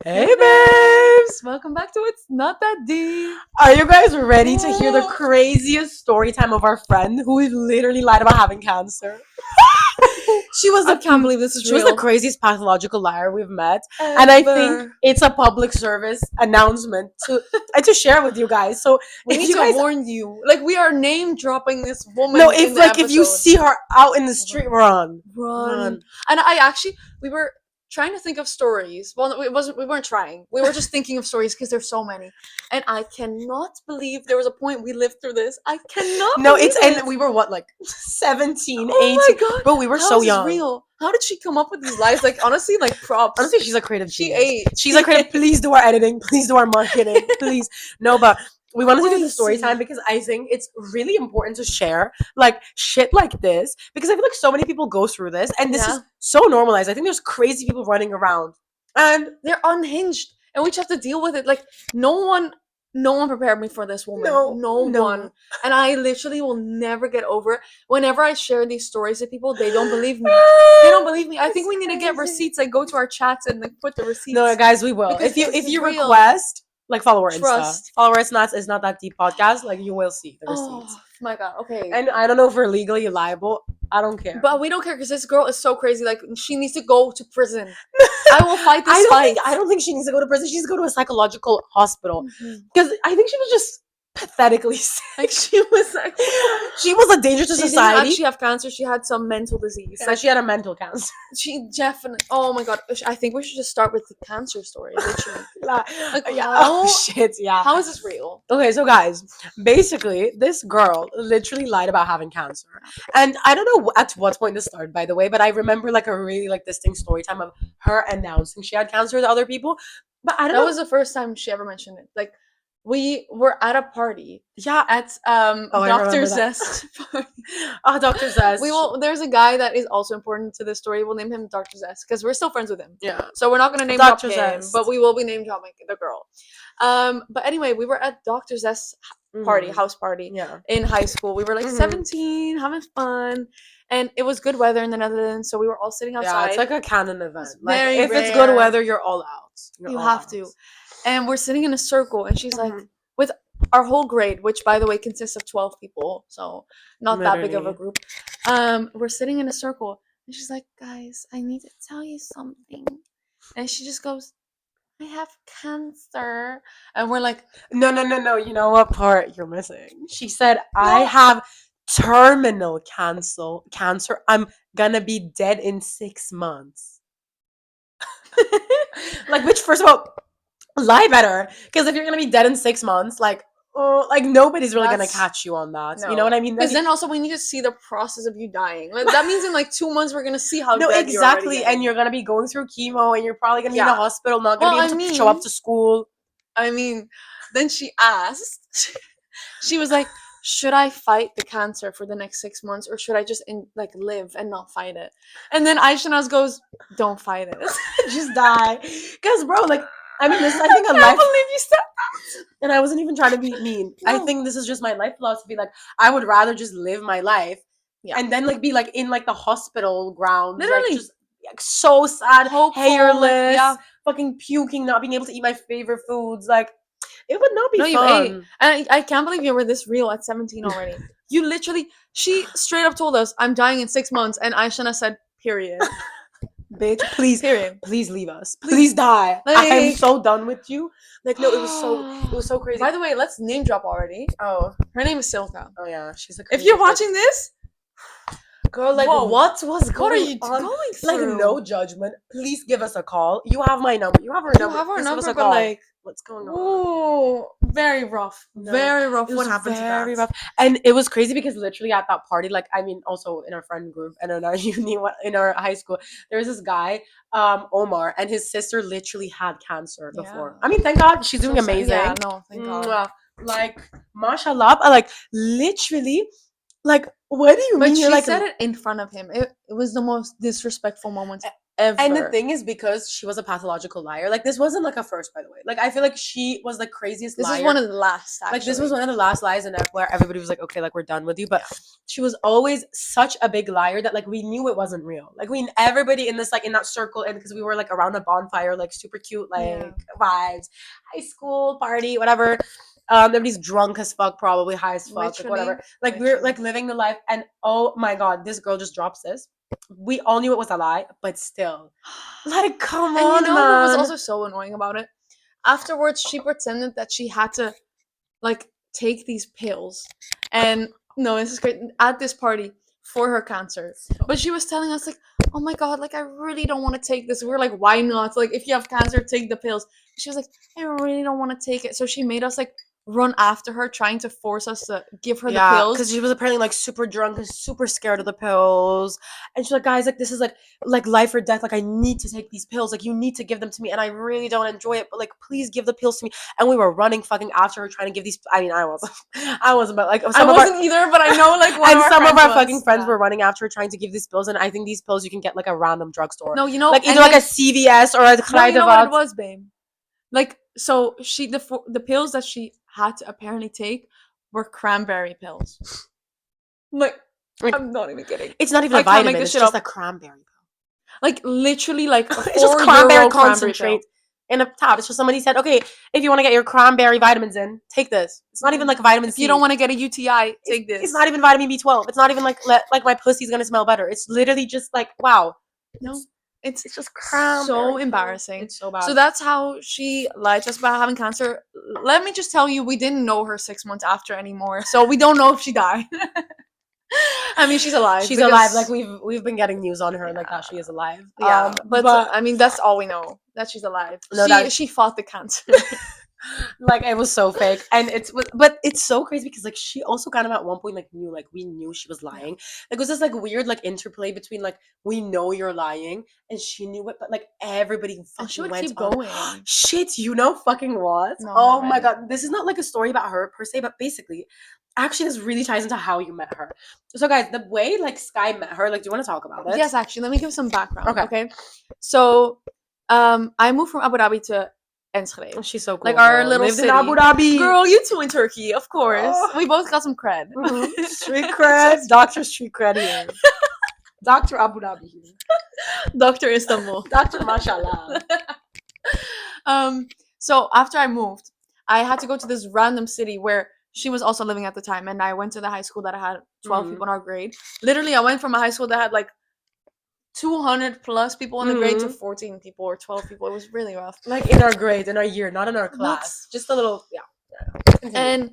Hey babes! Welcome back to It's Not That Deep. Are you guys ready to hear the craziest story time of our friend who literally lied about having cancer? She was I can't believe this is she was the real. craziest pathological liar we've met, and I think it's a public service announcement to share with you guys. So we if need you to guys warn you. Like, we are name dropping this woman no, in if the like if you episode. see her out in the street, run. Run. And I actually, we were trying to think of stories. Well, it wasn't. We weren't trying. We were just thinking of stories because there's so many. And I cannot believe there was a point we lived through this. I cannot. No, believe it's it. and we were what, like 17, Oh 18. my god, Bro, we were how so is this young. real? How did she come up with these lies? Like, honestly, like, props. Honestly, she's a creative She genius. ate. She's a creative. Please do our editing. Please do our marketing. Please. No, but we wanted to do the story time because I think it's really important to share like shit like this because I feel like so many people go through this and this is so normalized. I think there's crazy people running around and they're unhinged, and we just have to deal with it. Like, no one prepared me for this woman. No one. And I literally will never get over it. Whenever I share these stories to people, they don't believe me. They don't believe me. I think we need to get receipts. Like, go to our chats and like put the receipts. No, guys, we will. Because If you request, like, follow our Insta. Trust. Follow our It's Not That Deep podcast. Like, you will see the receipts. Oh my god. Okay. And I don't know if we're legally liable. I don't care. But we don't care because this girl is so crazy. Like, she needs to go to prison. I will fight this fight. I don't think she needs to go to prison. She needs to go to a psychological hospital because I think she was just pathetically sick. Like, she was like, she was a danger to she society. didn't actually have cancer. She had some mental disease. Yeah, she had a mental cancer. She definitely. Oh my god! I think we should just start with the cancer story. Literally. Like, yeah. How, oh shit! Yeah. How is this real? Okay, so guys, basically, this girl literally lied about having cancer, and I don't know at what point this started, by the way, but I remember like a really like distinct story time of her announcing she had cancer to other people. But I don't know. That was the first time she ever mentioned it. Like, we were at a party. Yeah, at Dr. Zest party. Oh, Dr. Zest. There's a guy that is also important to this story. We'll name him Dr. Zest because we're still friends with him. Yeah. So we're not gonna name drop him, but we will be name dropping the girl. But anyway, we were at Dr. Zest's party, house party. Yeah. In high school. We were like 17, having fun. And it was good weather in the Netherlands, so we were all sitting outside. Yeah, it's like a canon event. Like, if it's good weather, you're all out. You have to. And we're sitting in a circle, and she's like, with our whole grade, which, by the way, consists of 12 people, so not that big of a group. We're sitting in a circle, and she's like, guys, I need to tell you something. And she just goes, I have cancer. And we're like, no. You know what part you're missing? She said, I have terminal cancer. I'm gonna be dead in 6 months. Like, which, first of all, lie better, because if you're gonna be dead in 6 months, like nobody's really gonna catch you on that. No. You know what I mean? Because then also we need to see the process of you dying. Like, that means in like 2 months we're gonna see how no, dead exactly. You're and you're gonna be going through chemo, and you're probably gonna be in a hospital, not gonna be able to show up to school. I mean, then she asked. She was like, should I fight the cancer for the next 6 months, or should I just live and not fight it? And then Aishanaz goes, don't fight it. Just die. Because, bro, like, I mean, this is, I think, I can't believe you said that. And I wasn't even trying to be mean. No. I think this is just my life philosophy. Like, I would rather just live my life and then, like, be, like, in, like, the hospital grounds. Literally. Like, just, like, so sad, hopeful, hairless, fucking puking, not being able to eat my favorite foods. Like, it would not be fun. You ate. And I can't believe you were this real at 17 already. You literally, she straight up told us, I'm dying in 6 months. And Aishana said, period. Bitch, please, please leave us. Please die. Like, I am so done with you. Like, no, it was so crazy. By the way, let's name drop already. Oh, her name is Silka. Oh yeah, she's a. If you're watching this, girl, like, what was going What are you going through? Like, no judgment. Please give us a call. You have my number. You have her number. You have our Please number, give us a but call. like, what's going on? Oh, very rough. No. Very rough. What happened to that? Very rough. And it was crazy because literally at that party, like, I mean, also in our friend group and in our uni, in our high school, there was this guy, Omar, and his sister literally had cancer before. I mean, thank God she's doing amazing. Yeah, no, thank God. Like, mashallah, like, literally, like, what do you mean? But she like, said it in front of him. It was the most disrespectful moment ever. And the thing is, because she was a pathological liar, like this wasn't like a first, by the way. Like I feel like she was the craziest this liar. is one of the last, actually. Like this was one of the last lies, and where everybody was like, okay, like we're done with you. But she was always such a big liar that like we knew it wasn't real. Like everybody in this, like in that circle, and because we were like around a bonfire, like super cute, like vibes, high school party, whatever. Everybody's drunk as fuck, probably high as fuck, like, whatever. Like we're like living the life, and oh my god, this girl just drops this. We all knew it was a lie, but still, like, come on, and you know man. what was also so annoying about it? Afterwards, she pretended that she had to, like, take these pills, and no, this is great, at this party for her cancer. But she was telling us like, oh my god, like I really don't want to take this. We were like, why not? Like, if you have cancer, take the pills. She was like, I really don't want to take it. So she made us like run after her, trying to force us to give her the pills, because she was apparently like super drunk and super scared of the pills. And she's like, guys, like this is like life or death. Like I need to take these pills. Like you need to give them to me, and I really don't enjoy it, but like please give the pills to me. And we were running fucking after her, trying to give these. I mean, I wasn't, but like I wasn't either. But I know like and some of our fucking friends were running after her, trying to give these pills. And I think these pills you can get like a random drugstore. No, you know, like either like a CVS or a no, you know what it was, babe. Like, so the pills that she had to apparently take were cranberry pills. Like, I'm not even kidding. It's not even a vitamin. It's just a cranberry pill. Like literally, like it's just cranberry concentrate in a tab. It's just somebody said, okay, if you want to get your cranberry vitamins in, take this. It's not even like vitamin C. If you don't want to get a UTI, take this. It's not even vitamin B12. It's not even like my pussy's gonna smell better. It's literally just like, wow. No. It's just cranberry. So embarrassing. It's so bad. So that's how she lied to us about having cancer. Let me just tell you, we didn't know her 6 months after anymore, so we don't know if she died. I mean, she's alive. She's alive. Like we've been getting news on her like that she is alive. Yeah, but I mean, that's all we know, that she's alive. No, she fought the cancer. Like it was so fake, and but it's so crazy because like she also kind of at one point like knew, like we knew she was lying. Like it was this like weird like interplay between like we know you're lying and she knew it, but like everybody fucking she would went keep going. Shit, you know fucking what? No, oh my god, this is not like a story about her per se, but basically, actually, this really ties into how you met her. So guys, the way like Sky met her, like, do you want to talk about it? Yes, actually, let me give some background. Okay. So, I moved from Abu Dhabi to Enschede. She's so cool. Like our little lived city. in Abu Dhabi. Girl, you too in Turkey, of course. We both got some cred. Mm-hmm. Street cred. Dr. Street cred here. Dr. Abu Dhabi here. Dr. Istanbul. Dr. Mashallah. So after I moved, I had to go to this random city where she was also living at the time, and I went to the high school that had 12 people in our grade. Literally, I went from a high school that had like 200 plus people in the grade to 14 people or 12 people. It was really rough. Like in our grade, in our year, not in our class. Just a little, And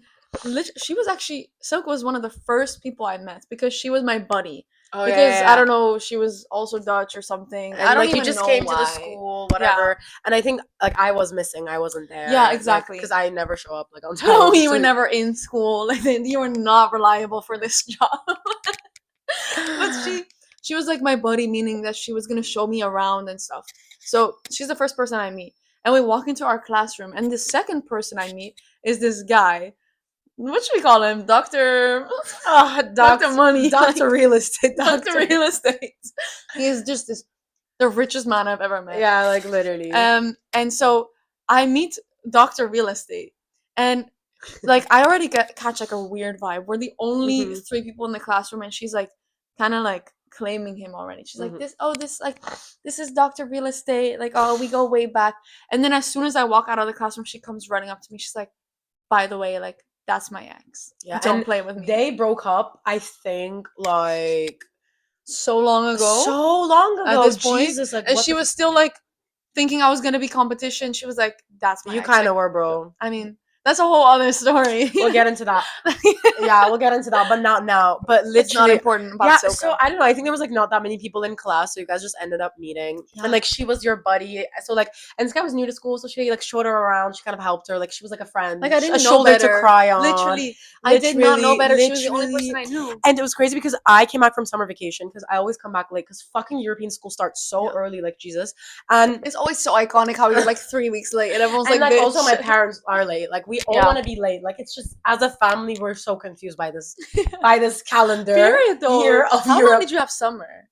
she was actually, Silk was one of the first people I met because she was my buddy. Oh, because I don't know, she was also Dutch or something. And I don't like even you just know came why. to the school, whatever. And I think like I was missing. I wasn't there. Yeah, exactly. Because I never show up like on time. No, you were never in school. Like you were not reliable for this job. But she was like my buddy, meaning that she was gonna show me around and stuff. So she's the first person I meet, and we walk into our classroom, and the second person I meet is this guy. What should we call him? Dr. Money. Dr. Real Estate. Dr. Real Estate. He is just the richest man I've ever met. Yeah, like literally. And so I meet Dr. Real Estate, and like I already catch like a weird vibe. We're the only 3 people in the classroom, and she's like kind of like claiming him already. She's like, this is Dr. Real Estate. Like, oh, we go way back. And then as soon as I walk out of the classroom, she comes running up to me. She's like, by the way, like, that's my ex. Yeah, don't play with me. They broke up, I think, like so long ago. So long ago. At this point. Jesus, like, and she was still like thinking I was gonna be competition. She was like, that's my ex. You kind of were, bro. I mean, that's a whole other story. We'll get into that. Yeah, we'll get into that, but not now. But literally, it's not important about Silka. So I don't know. I think there was like not that many people in class, so you guys just ended up meeting. Yeah. And like she was your buddy, so like, and this guy was new to school, so she like showed her around. She kind of helped her. Like she was like a friend. Like I didn't a know shoulder better. To cry on. Literally, I did not know better. She was the only person I knew. And it was crazy because I came back from summer vacation because I always come back late because fucking European school starts so early, like Jesus. And it's always so iconic how you're like 3 weeks late, and everyone's like also my parents are late. Like we all want to be late. Like it's just as a family we're so confused by this calendar. Period, though. Year of How Europe. long did you have summer?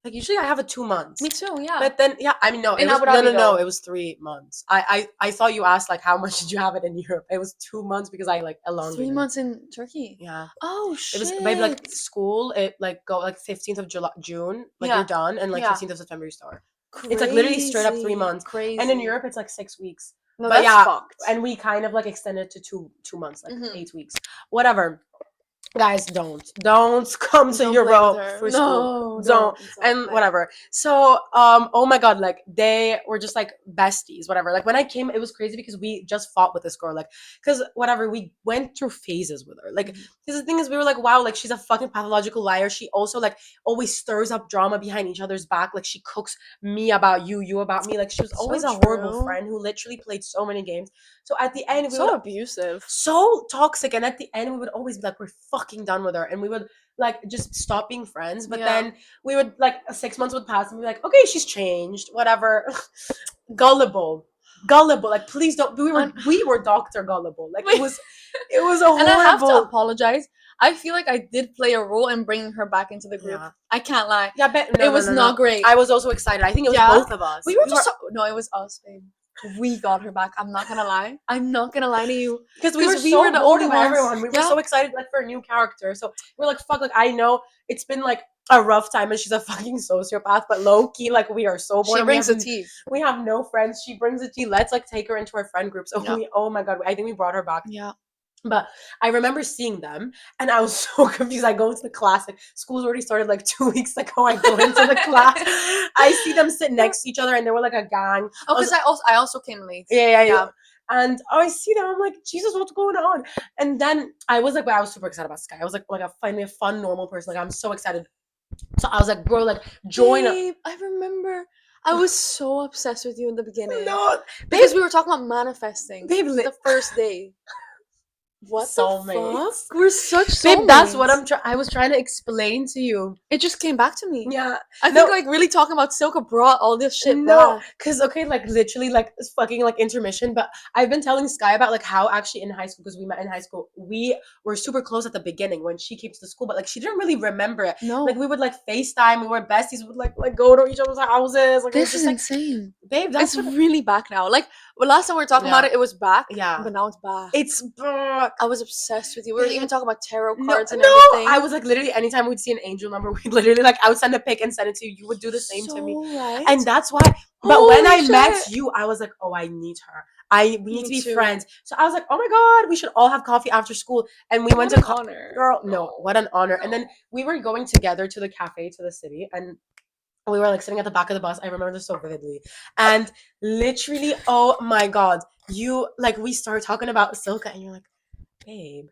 Like usually I have a 2 months. Me too, yeah. But then I mean no, In it was Abu Dhabi, no, though. it was 3 months. I thought you asked like how much did you have it in Europe? It was 2 months because I like elongated. 3 months in Turkey. Yeah. Oh It was shit. maybe like school. It like go like 15th of June, like Yeah. you're done, and like Yeah. 15th of September you start. Crazy. It's like literally straight up 3 months. Crazy. And in Europe it's like 6 weeks. No, But that's yeah, fucked. and we kind of like extended to 2 months, like Mhm. 8 weeks. Whatever. Guys, don't come to Don't play with Europe her. for No, school. don't And play. whatever. So oh my god, like they were just like besties, whatever. Like when I came, it was crazy because we just fought with this girl, like because whatever, we went through phases with her. Like Mhm. because the thing is, we were like, wow, like she's a fucking pathological liar. She also like always stirs up drama behind each other's back. Like she cooks me about you, you about me. Like she was So always a horrible true. friend who literally played so many games. So at the end, we So would abusive. so toxic, and at the end we would always be like, we're fucking done with her, and we would like just stop being friends. But Yeah. then we would like 6 months would pass and we'd be like, okay, she's changed, whatever. Gullible, like please don't. We were Dr. Gullible, like it was a horrible. And I have to apologize. I feel like I did play a role in bringing her back into the group. Yeah. I can't lie. Yeah, but It was not great. I was also excited. I think it was Yeah? both of us. We were just no, it was us, babe. We got her back. I'm not gonna lie. I'm not gonna lie to you. Because we were we were the bored only of ones. everyone. We were Yeah. so excited like for a new character. So we're like, fuck, like I know it's been like a rough time and she's a fucking sociopath, but low key, like we are so bored. She and brings we the have, tea. We have no friends. She brings the tea. Let's like take her into our friend group. So Yeah. oh my god, I think we brought her back. Yeah. But I remember seeing them and I was so confused. I go into the class, like school's already started like 2 weeks ago. I go into the class. I see them sit next to each other and they were like a gang. Oh, because I also came late. Yeah. And I see them. I'm like, Jesus, what's going on? And then I was like, I was super excited about Sky. I was like finally a fun, normal person. Like I'm so excited. So I was like, bro, like join. Babe, I remember. I was so obsessed with you in the beginning. No, because we were talking about manifesting. Babe, the first day. What soulmates. the fuck? We're such soulmates. Babe, that's what I was trying to explain to you. It just came back to me. Yeah. I think like really talking about Silka brought all this shit No, back. because okay, like literally like it's fucking like intermission. But I've been telling Sky about like how actually in high school, because we met in high school, we were super close at the beginning when she came to the school, but like she didn't really remember it. No. Like we would like FaceTime, we were besties, we would like go to each other's houses. Like this it was is just, insane. Babe, that's it's really back now. Like last time we were talking about it was back. Yeah. But now it's back. It's back. I was obsessed with you. We were even talking about tarot No, cards and everything. I was like literally anytime we'd see an angel number, we'd literally like I would send a pic and send it to you. You would do the same to me. Right? And that's why. But when I met you, I was like, oh, I need her. We need to be friends. So I was like, oh my god, we should all have coffee after school. And we went to honor. Girl, no, what an honor. And then we were going together to the cafe to the city, and we were like sitting at the back of the bus. I remember this so vividly. And literally, oh my god, you like we started talking about Silka, and you're like, babe,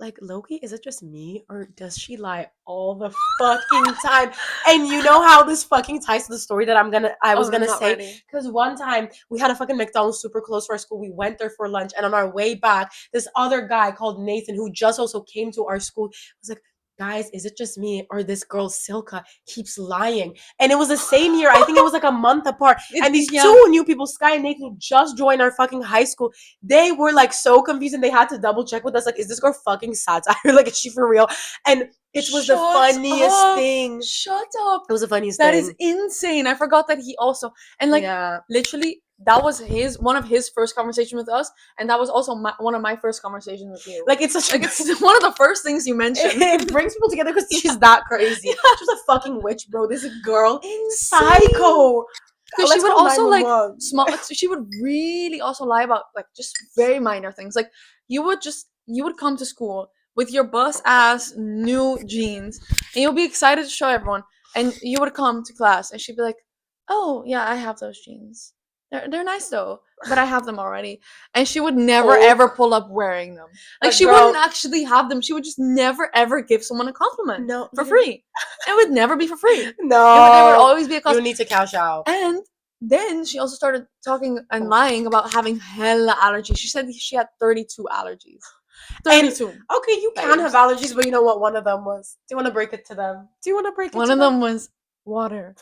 like Loki, is it just me or does she lie all the fucking time? And you know how this fucking ties to the story that I was gonna say, because one time we had a fucking McDonald's super close to our school. We went there for lunch, and on our way back, this other guy called Nathan, who just also came to our school, was like, guys, is it just me or this girl Silka keeps lying? And it was the same year. I think it was like a month apart. And these two new people, Sky and Nathan, who just joined our fucking high school, they were like so confused and they had to double check with us. Like, is this girl fucking satire? Like, is she for real? And it was the funniest thing. Shut up. It was the funniest thing. That is insane. I forgot that he also, and like literally that was one of his first conversations with us, and that was also one of my first conversations with you. Like it's one of the first things you mentioned. It brings people together because she's that crazy. She's a fucking witch, bro. This girl, psycho. Because she would also like she would really also lie about like just very minor things. Like you would come to school with your bus ass new jeans, and you'll be excited to show everyone. And you would come to class, and she'd be like, "Oh yeah, I have those jeans. They're nice though, but I have them already." And she would never ever pull up wearing them. Like she wouldn't actually have them. She would just never ever give someone a compliment for free. It would never be for free. No, it would always be a cost. You need to cash out. And then she also started talking and lying about having hella allergies. She said she had 32 allergies. 32. And, okay, you can have allergies, but you know what one of them was? Do you want to break it to them? One of them was water.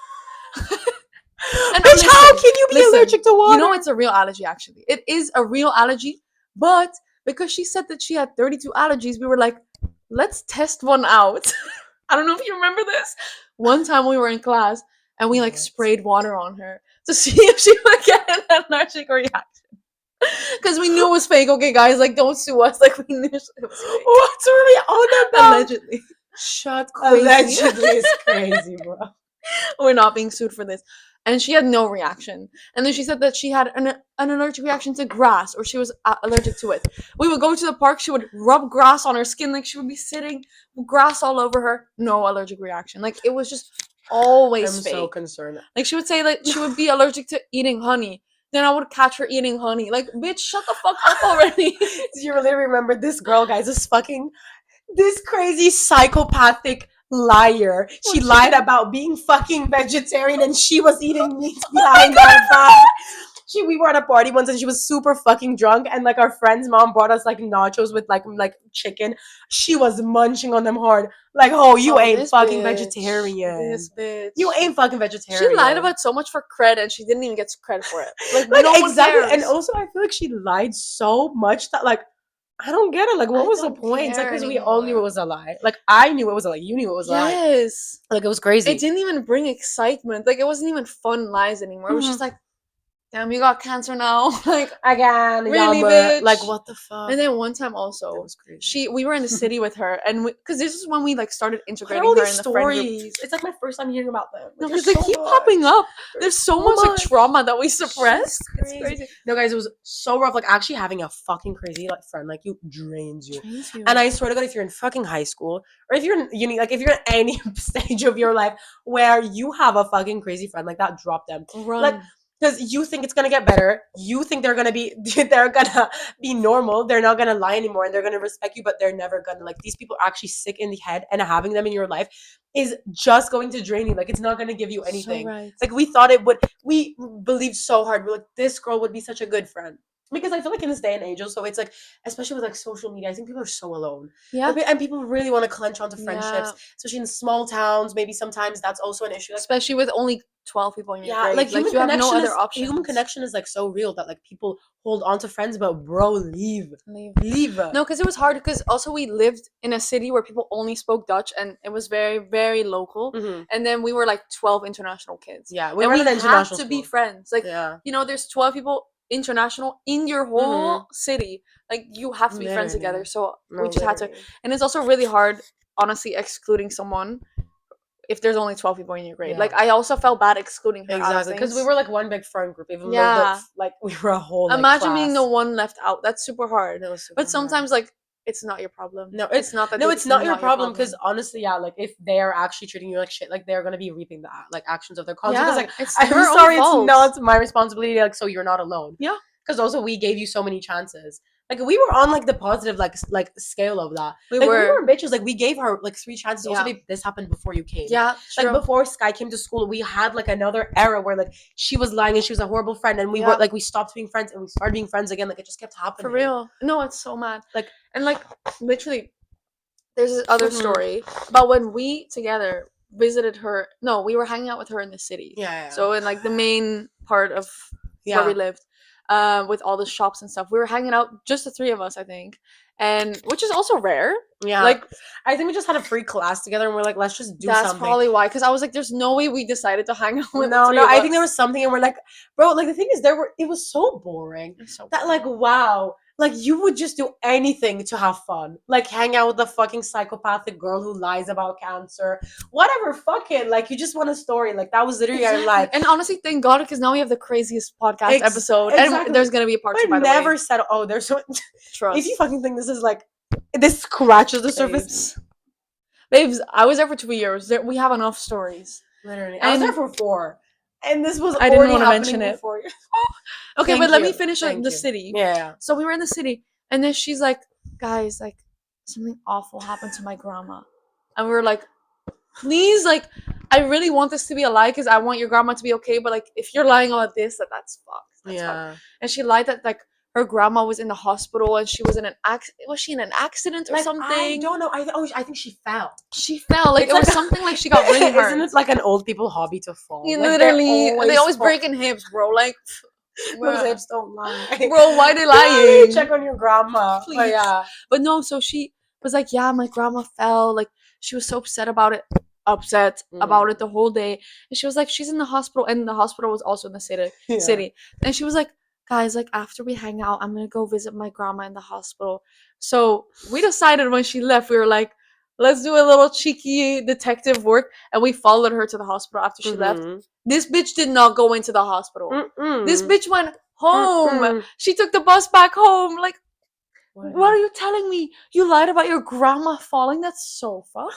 And bitch, how can you be allergic to water? You know it's a real allergy, actually. It is a real allergy, but because she said that she had 32 allergies, we were like, let's test one out. I don't know if you remember this. One time we were in class and we like sprayed water on her to see if she would get an allergic reaction. Because we knew it was fake. Okay, guys, like don't sue us. Like we knew it was fake. What's really on about? Allegedly. Shut Crazy. Allegedly is crazy, bro. We're not being sued for this. And she had no reaction. And then she said that she had an allergic reaction to grass, or she was allergic to it. We would go to the park. She would rub grass on her skin, like she would be sitting, grass all over her. No allergic reaction. Like it was just always fake. I'm so concerned. Like she would say that she would be allergic to eating honey. Then I would catch her eating honey. Like, bitch, shut the fuck up already. Do you really remember this girl, guys? This crazy psychopathic liar. She lied about being fucking vegetarian and she was eating meat behind our back. We were at a party once and she was super fucking drunk, and like our friend's mom brought us like nachos with like chicken. She was munching on them hard. Like, oh, you ain't fucking vegetarian. This bitch. You ain't fucking vegetarian. She lied about so much for credit and she didn't even get credit for it. Like no exactly. One cares. And also I feel like she lied so much that like I don't get it. Like, what was the point? It's like, because we all knew it was a lie. Like, I knew it was a lie. You knew it was a lie. Yes. Like, it was crazy. It didn't even bring excitement. Like, it wasn't even fun lies anymore. It was just like, damn, you got cancer now. Like, again, really, bitch? Like, what the fuck? And then one time also, was crazy. we were in the city with her, and because this is when we like started integrating all her these in the friend group. It's like my first time hearing about them. No, because they keep popping up. There's so much like trauma that we suppressed. It's crazy. No, guys, it was so rough. Like, actually having a fucking crazy like friend like you drains you. And I swear to God, if you're in fucking high school or if you're in uni, like if you're at any stage of your life where you have a fucking crazy friend like that, drop them. Run. Like, because you think it's gonna get better. You think they're gonna be normal. They're not gonna lie anymore, and they're gonna respect you. But they're never gonna. Like, these people are actually sick in the head, and having them in your life is just going to drain you. Like, it's not gonna give you anything. So right. Like, we thought it would. We believed so hard. We're like, this girl would be such a good friend. Because I feel like in this day and age, so it's like, especially with like social media, I think people are so alone. Yeah. And people really want to clench onto friendships, especially in small towns. Maybe sometimes that's also an issue. Like, especially with only 12 people in your grade. Like you have no other options. Human connection is like so real that like people hold on to friends, but bro, leave. No, because it was hard. Because also we lived in a city where people only spoke Dutch, and it was very, very local. Mm-hmm. And then we were like 12 international kids. Yeah, we were had to be friends. Like, you know, there's 12 people international in your whole city. Like, you have to be friends together. So we just had to. And it's also really hard, honestly, excluding someone if there's only 12 people in your grade. Like, I also felt bad excluding her. Exactly, because we were like one big friend group, even though like we were a whole imagine class. Being the one left out. That's super hard. That was super but sometimes hard. Like, it's not your problem. No, it's not that. No, it's not your problem, because honestly, like if they're actually treating you like shit, like they're gonna be reaping the like actions of their consequences. Like, I'm sorry, it's not my responsibility. Like, so you're not alone. Yeah. Because also we gave you so many chances. Like, we were on like the positive like scale of that. We were bitches. Like, we gave her like 3 chances. Also, this happened before you came. Yeah, true. Like, before Sky came to school, we had like another era where like she was lying and she was a horrible friend, and we were like, we stopped being friends and we started being friends again. Like, it just kept happening. For real. No, it's so mad. Like, and like literally, there's this other story about when we together visited her. No, we were hanging out with her in the city. Yeah. So in like the main part of where we lived. With all the shops and stuff, we were hanging out, just the 3 of us, I think, and which is also rare. Yeah, like I think we just had a free class together, and we're like, let's just do something. That's probably why, because I was like, there's no way we decided to hang out with. No, I think there was something, and we're like, bro, like the thing is, it was so boring that like, wow. Like, you would just do anything to have fun. Like, hang out with the fucking psychopathic girl who lies about cancer. Whatever, fuck it. Like, you just want a story. Like, that was literally our life. And honestly, thank God, because now we have the craziest podcast episode. And there's going to be a part 2, by the way. I never said, oh, there's so... Trust. If you fucking think this is like... This scratches the surface. Babes, I was there for 2 years. We have enough stories. Literally. I was there for 4. And this was I didn't want to mention it. Okay, but let me finish the city. Yeah. So we were in the city, and then she's like, guys, like, something awful happened to my grandma. And we were like, please, like, I really want this to be a lie because I want your grandma to be okay, but like, if you're lying about this, that's fucked. That's fucked. And she lied that like her grandma was in the hospital and she was in an accident. Was she in an accident or something? I don't know. I think she fell. She fell. Like, it was something like she got really hurt. Isn't it like an old people hobby to fall? Yeah, like, literally, they always breaking hips, bro. Like, those hips don't lie. Bro, why they lying? Check on your grandma. Please. But no, so she was like, yeah, my grandma fell. Like, She was so upset about it. The whole day. And she was like, she's in the hospital, and the hospital was also in the city. And she was like, guys, like after we hang out, I'm gonna go visit my grandma in the hospital. So we decided when she left, we were like, let's do a little cheeky detective work, and we followed her to the hospital after she left. This bitch did not go into the hospital. This bitch went home. She took the bus back home. Like, what are you telling me? You lied about your grandma falling? That's so fucked.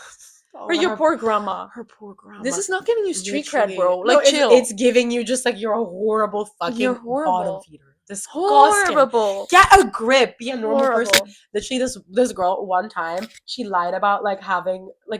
Or your poor grandma. Her poor grandma. This is not giving you street cred, bro. Like, no, chill. It's giving you just like you're a horrible fucking bottom feeder. Disgusting. Horrible. Get a grip. Be a normal person. Literally, this girl one time she lied about like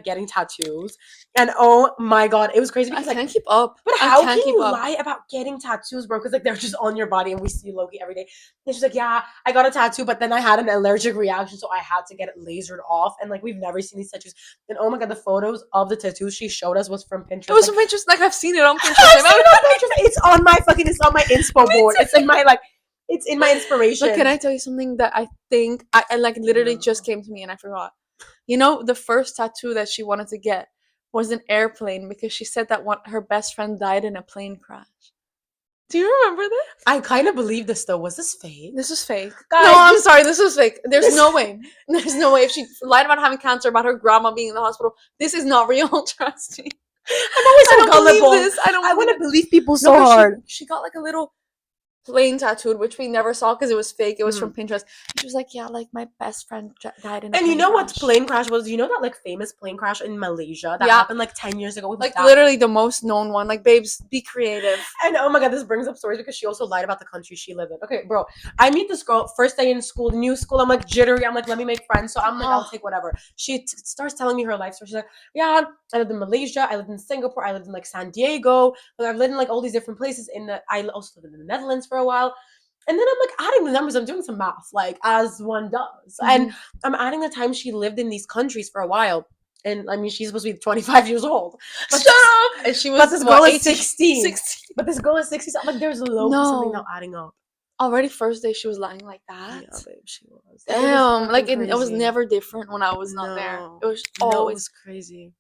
getting tattoos, and oh my god, it was crazy because I can't keep up. But how can you lie about getting tattoos, bro? Because like they're just on your body, and we see Loki every day. And she's like, yeah, I got a tattoo, but then I had an allergic reaction, so I had to get it lasered off. And like we've never seen these tattoos. And oh my god, the photos of the tattoos she showed us was from Pinterest. It was from Pinterest. Like I've seen it on Pinterest. It's on my inspo board. It's in my it's in my inspiration. But can I tell you something that I think I like literally just came to me and I forgot? You know, the first tattoo that she wanted to get was an airplane because she said that her best friend died in a plane crash. Do you remember this? I kind of believe this though. Was this fake? This was fake. Guys, no, I'm sorry. This was fake. There's no way. There's no way. If she lied about having cancer, about her grandma being in the hospital, this is not real. Trust me. I'm always so gullible. I want to believe people so hard. She got like a little plane tattooed, which we never saw because it was fake. It was from Pinterest. And she was like, yeah, like my best friend died in a plane crash. What plane crash was? You know that like famous plane crash in Malaysia that happened like 10 years ago? Like literally the most known one. Like, babes, be creative. And oh my god, this brings up stories because she also lied about the country she lived in. Okay, bro, I meet this girl first day in school, new school. I'm like jittery. I'm like, let me make friends. So I'm like, I'll take whatever. She starts telling me her life story. She's like, yeah, I lived in Malaysia. I lived in Singapore. I lived in like San Diego. Like, I've lived in like all these different places. I also lived in the Netherlands for a while. And then I'm like adding the numbers. I'm doing some math, like as one does. And I'm adding the time she lived in these countries for a while. And I mean, she's supposed to be 25 years old. But shut up! And she was, but this girl is 16. But this girl is 16. So I'm like, there's low something not adding up. Already first day she was lying like that. Yeah, babe, she was. Damn, like it was never different when I was not there. It was always crazy.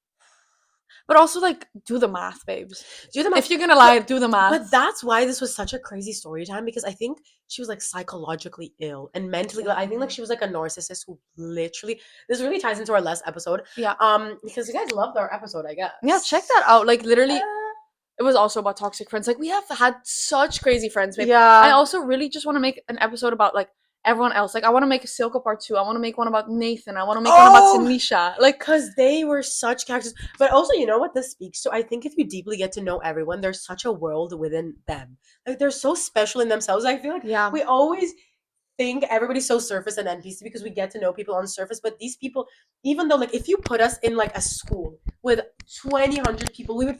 But also, like, do the math, babes. Do the math. If you're gonna lie, do the math. But that's why this was such a crazy story time, because I think she was like psychologically ill and mentally. Like, I think like she was like a narcissist who literally. This really ties into our last episode. Yeah. Because you guys loved our episode, I guess. Yeah, check that out. Like literally. It was also about toxic friends. Like, we have had such crazy friends, babe. Yeah. I also really just want to make an episode about like everyone else. Like, I want to make a Silka part 2. I want to make one about Nathan. I want to make one about Tanisha. Like, because they were such characters. But also, you know what this speaks to? I think if you deeply get to know everyone, there's such a world within them. Like, they're so special in themselves. I feel like we always think everybody's so surface and NPC because we get to know people on the surface. But these people, even though like if you put us in like a school with 200 people, we would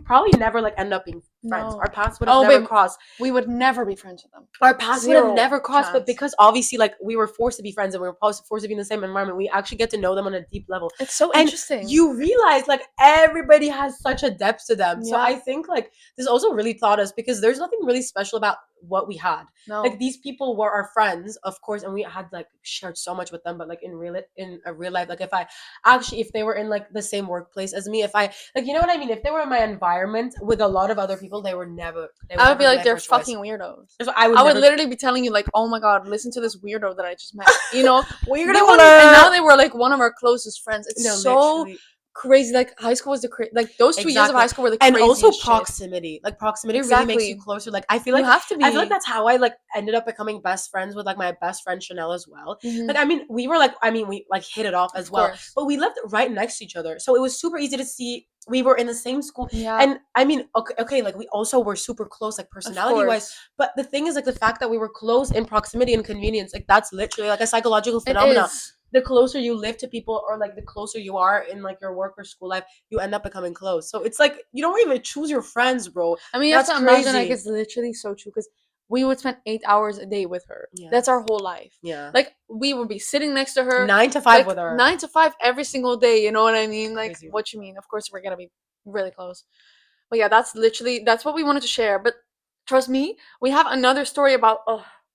probably never like end up being friends. Our paths would have never crossed. We would never be friends with them. Our paths would have never crossed. But because obviously like we were forced to be friends and we were forced to be in the same environment, we actually get to know them on a deep level. It's so interesting. You realize like everybody has such a depth to them. So I think like this also really taught us, because there's nothing really special about what we had. Like, these people were our friends, of course, and we had like shared so much with them. But like in a real life, like if they were in like the same workplace as me, if I like, you know what I mean, if they were in my environment with a lot of other people, I would be like, they're fucking weirdos. So I would literally be telling you like, oh my god, listen to this weirdo that I just met, you know. Weirdo. And now they were like one of our closest friends. It's literally crazy. Like, high school was like those 2 years of high school were the craziest. And also proximity. Like, proximity really makes you closer. Like, I feel like you have to be. I feel like that's how I like ended up becoming best friends with like my best friend Chanel as well. Like, I mean, we like hit it off as well. But we lived right next to each other, so it was super easy to see. We were in the same school. And I mean, okay, like we also were super close, like personality wise. But the thing is, like, the fact that we were close in proximity and convenience, like that's literally like a psychological phenomenon. The closer you live to people, or like the closer you are in like your work or school life, you end up becoming close. So it's like you don't even choose your friends, bro. I mean, you have to imagine, like, it's literally so true, because we would spend 8 hours a day with her. That's our whole life. Like, we would be sitting next to her 9 to 5 with her, 9 to 5 every single day. You know what I mean? Like, what you mean? Of course, we're gonna be really close. But yeah, that's what we wanted to share. But trust me, we have another story about.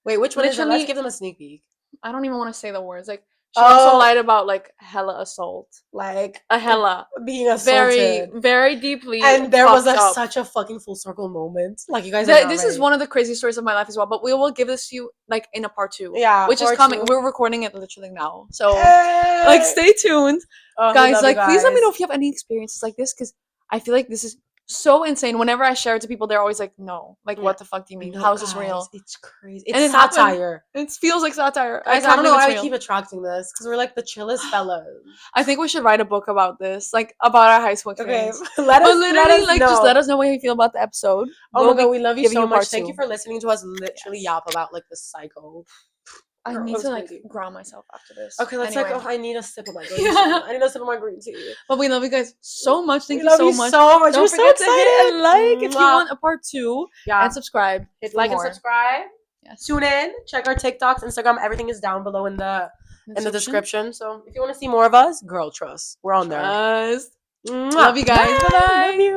Wait, which one is it? Let's give them a sneak peek. I don't even want to say the words. Like, She also lied about like hella assault, like a hella being assaulted, very deeply. And there was fucked up. such a fucking full circle moment. Like you guys are not This ready. is one of the crazy stories of my life as well. But we will give this to you like in a part 2. Yeah, which is part coming. 2. We're recording it literally now, so Hey! like stay tuned, Oh, we guys. love Like you please let me know guys. if you have any experiences like this, because I feel like this is so insane. Whenever I share it to people, they're always like, "No, like what the fuck do you mean? No, How is guys, this real?" It's crazy. And It's it happened. satire. It feels like satire. Guys, I I don't know believe why it's we real. keep attracting this because we're like the chillest fellas. I think we should write a book about this, like about our high school Okay, experience. let us know. Just let us know what you feel about the episode. Oh my god, we love you so much. part Thank 2. you for listening to us literally yap about like the psycho. I Girl, need it to was like crazy. ground myself after this. Okay, let's Anyway. I need a sip of my green tea. I need a sip of my green tea. But we love you guys so much. Thank We you love so you much. so much. Don't We're forget so to hit a like if you Mwah. want a part 2. Yeah. And subscribe. Hit for like more. and subscribe. Yes. Tune in. Check our TikToks, Instagram. Everything is down below in the description. So if you want to see more of us, girl, trust. We're on there. Trust. Mwah. Love you guys. Bye-bye. Love you.